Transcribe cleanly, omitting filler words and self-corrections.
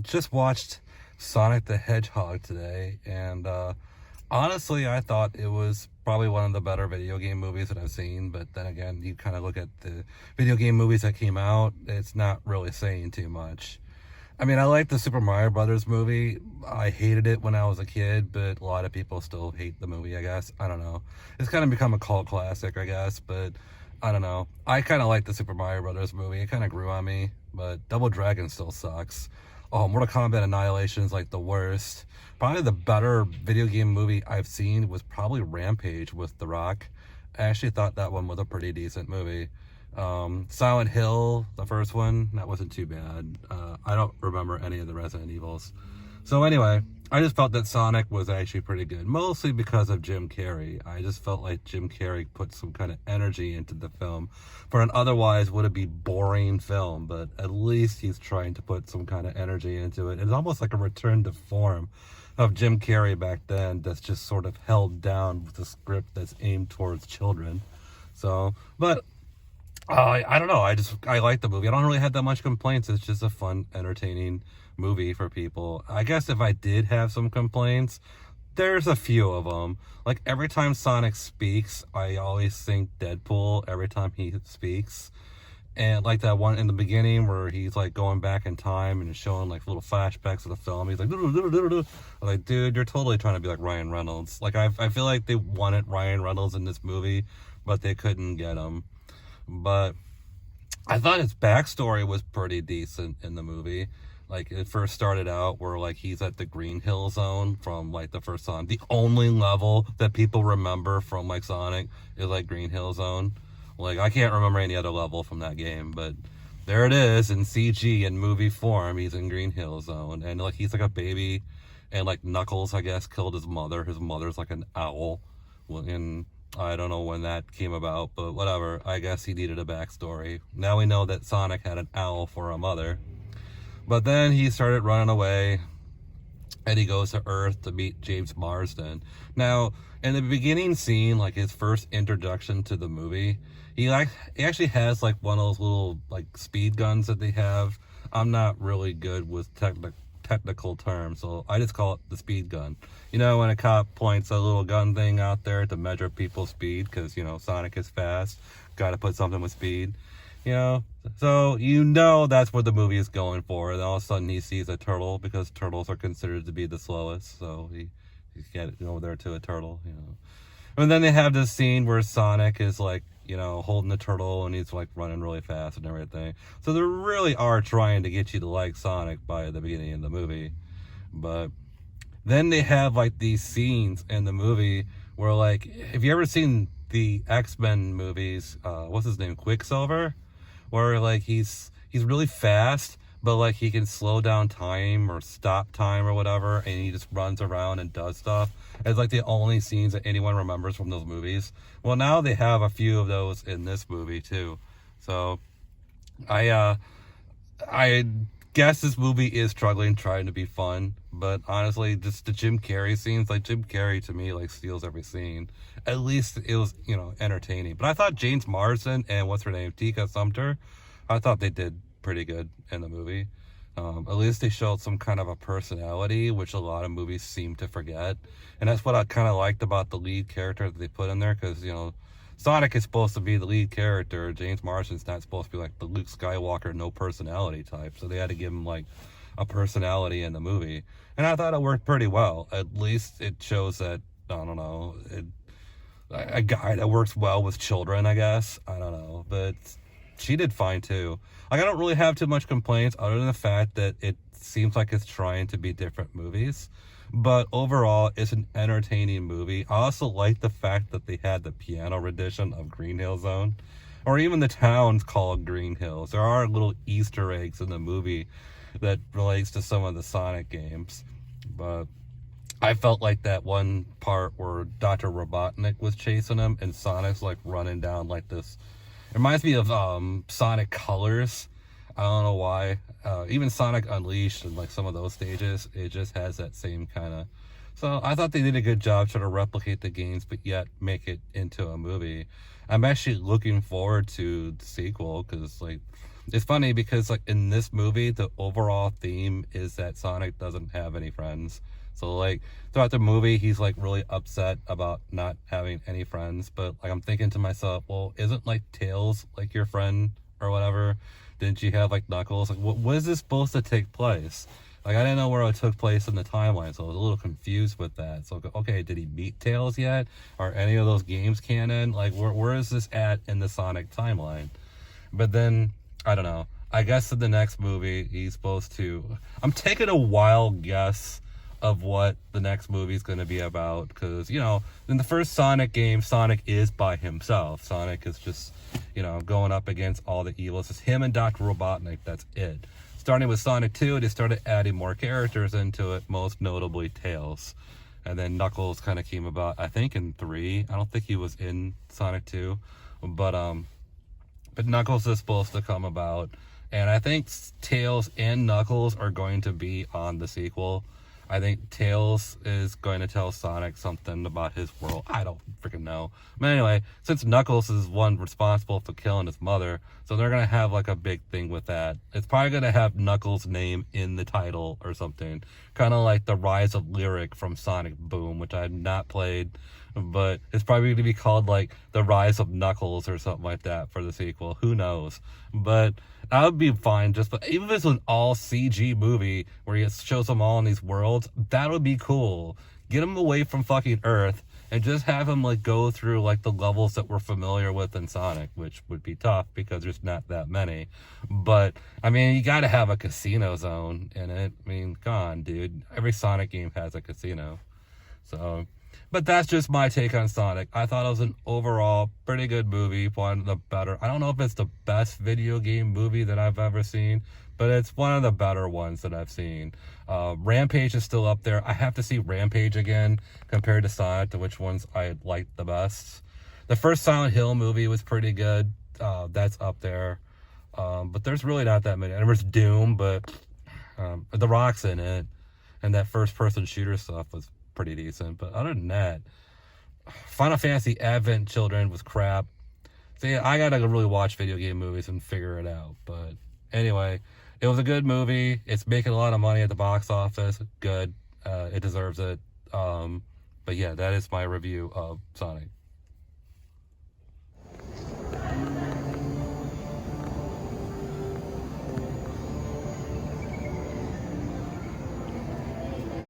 Just watched Sonic the Hedgehog today, and honestly, I thought it was probably one of the better video game movies that I've seen. But then again, you kind of look at the video game movies that came out, it's not really saying too much. I mean, I like the Super Mario Brothers movie. I hated it when I was a kid, but a lot of people still hate the movie, I guess. I don't know. It's kind of become a cult classic, I guess, but I don't know. I kind of like the Super Mario Brothers movie. It kind of grew on me, but Double Dragon still sucks. Oh, Mortal Kombat Annihilation is like the worst. Probably the better video game movie I've seen was probably Rampage with The Rock. I actually thought that one was a pretty decent movie. Silent Hill, the first one, that wasn't too bad. I don't remember any of the Resident Evils. So anyway, I just felt that Sonic was actually pretty good, mostly because of Jim Carrey. I just felt like Jim Carrey put some kind of energy into the film for an otherwise would it be boring film, but at least he's trying to put some kind of energy into it. It's almost like a return to form of Jim Carrey back then that's just sort of held down with a script that's aimed towards children. So, but I don't know. I like the movie. I don't really have that much complaints. It's just a fun, entertaining movie for people. I guess if I did have some complaints, there's a few of them. Like every time Sonic speaks, I always think Deadpool every time he speaks. And like that one in the beginning where he's like going back in time and showing like little flashbacks of the film. He's like, I'm like, dude, you're totally trying to be like Ryan Reynolds. Like I feel like they wanted Ryan Reynolds in this movie, but they couldn't get him. But I thought his backstory was pretty decent in the movie. Like it first started out where like he's at the Green Hill Zone from like the first Sonic. The only level that people remember from like Sonic is like Green Hill Zone. Like I can't remember any other level from that game, but there it is in CG in movie form. He's in Green Hill Zone, and like he's like a baby, and like Knuckles, I guess, killed his mother. His mother's like an owl, and I don't know when that came about, but whatever. I guess he needed a backstory. Now we know that Sonic had an owl for a mother. But then he started running away, and he goes to Earth to meet James Marsden. Now, in the beginning scene, like his first introduction to the movie, he actually has like one of those little like speed guns that they have. I'm not really good with technical terms, so I just call it the speed gun. You know, when a cop points a little gun thing out there to measure people's speed, because, you know, Sonic is fast, gotta put something with speed, you know? So, you know that's what the movie is going for, and all of a sudden he sees a turtle, because turtles are considered to be the slowest, so he's getting over there to a turtle, you know? And then they have this scene where Sonic is like, you know, holding the turtle and he's like running really fast and everything. So they really are trying to get you to like Sonic by the beginning of the movie. But then they have like these scenes in the movie where like, have you ever seen the X-Men movies? What's his name? Quicksilver? Where like he's really fast, but like he can slow down time or stop time or whatever, and he just runs around and does stuff. It's like the only scenes that anyone remembers from those movies. Well, now they have a few of those in this movie too. So I guess this movie is struggling trying to be fun, but honestly, just the Jim Carrey scenes, like Jim Carrey to me like steals every scene. At least it was, you know, entertaining. But I thought James Marsden and what's her name, Tika Sumpter, I thought they did pretty good in the movie. At least they showed some kind of a personality, which a lot of movies seem to forget. And that's what I kind of liked about the lead character that they put in there, because, you know, Sonic is supposed to be the lead character. James Marsden's not supposed to be like the Luke Skywalker, no personality type. So they had to give him like a personality in the movie. And I thought it worked pretty well. At least it shows that, I don't know, a guy that works well with children, I guess. I don't know. But she did fine too. Like I don't really have too much complaints other than the fact that it seems like it's trying to be different movies. But overall, it's an entertaining movie. I also like the fact that they had the piano rendition of Green Hill Zone, or even the town's called Green Hills. There are little Easter eggs in the movie that relates to some of the Sonic games. But I felt like that one part where Dr. Robotnik was chasing him and Sonic's like running down like this. It reminds me of Sonic Colors. I don't know why. Even Sonic Unleashed and like some of those stages, it just has that same kind of So I thought they did a good job trying to replicate the games, but yet make it into a movie. I'm actually looking forward to the sequel because, like, it's funny because, like, in this movie, the overall theme is that Sonic doesn't have any friends. So, like, throughout the movie, he's, like, really upset about not having any friends. But, like, I'm thinking to myself, well, isn't, like, Tails, like, your friend or whatever? Didn't you have, like, Knuckles? Like, what is this supposed to take place? Like, I didn't know where it took place in the timeline, so I was a little confused with that. So, okay, did he meet Tails yet? Are any of those games canon? Like, where is this at in the Sonic timeline? But then, I don't know. I guess in the next movie, he's supposed to... I'm taking a wild guess of what the next movie is going to be about. Because, you know, in the first Sonic game, Sonic is by himself. Sonic is just, you know, going up against all the evil. It's just him and Dr. Robotnik. That's it. Starting with Sonic 2, they started adding more characters into it, most notably Tails. And then Knuckles kind of came about, I think, in 3. I don't think he was in Sonic 2. But Knuckles is supposed to come about. And I think Tails and Knuckles are going to be on the sequel. I think Tails is going to tell Sonic something about his world. I don't freaking know. But anyway, since Knuckles is one responsible for killing his mother, so they're going to have like a big thing with that. It's probably going to have Knuckles' name in the title or something. Kind of like the Rise of Lyric from Sonic Boom, which I have not played. But it's probably going to be called like The Rise of Knuckles or something like that for the sequel. Who knows? But that would be fine. Just even if it's an all CG movie where he shows them all in these worlds, that would be cool. Get him away from fucking Earth and just have him like go through like the levels that we're familiar with in Sonic, which would be tough because there's not that many. But I mean, you got to have a casino zone in it. I mean, come on, dude. Every Sonic game has a casino. So. But that's just my take on Sonic. I thought it was an overall pretty good movie, one of the better. I don't know if it's the best video game movie that I've ever seen, but it's one of the better ones that I've seen. Rampage is still up there. I have to see Rampage again compared to Sonic, to which ones I liked the best. The first Silent Hill movie was pretty good. That's up there. But there's really not that many. And there's Doom, but The Rock's in it. And that first-person shooter stuff was pretty decent. But other than that, Final Fantasy Advent Children was crap. So yeah, I gotta really watch video game movies and figure it out. But anyway, it was a good movie. It's making a lot of money at the box office. Good. It deserves it. But yeah, that is my review of Sonic.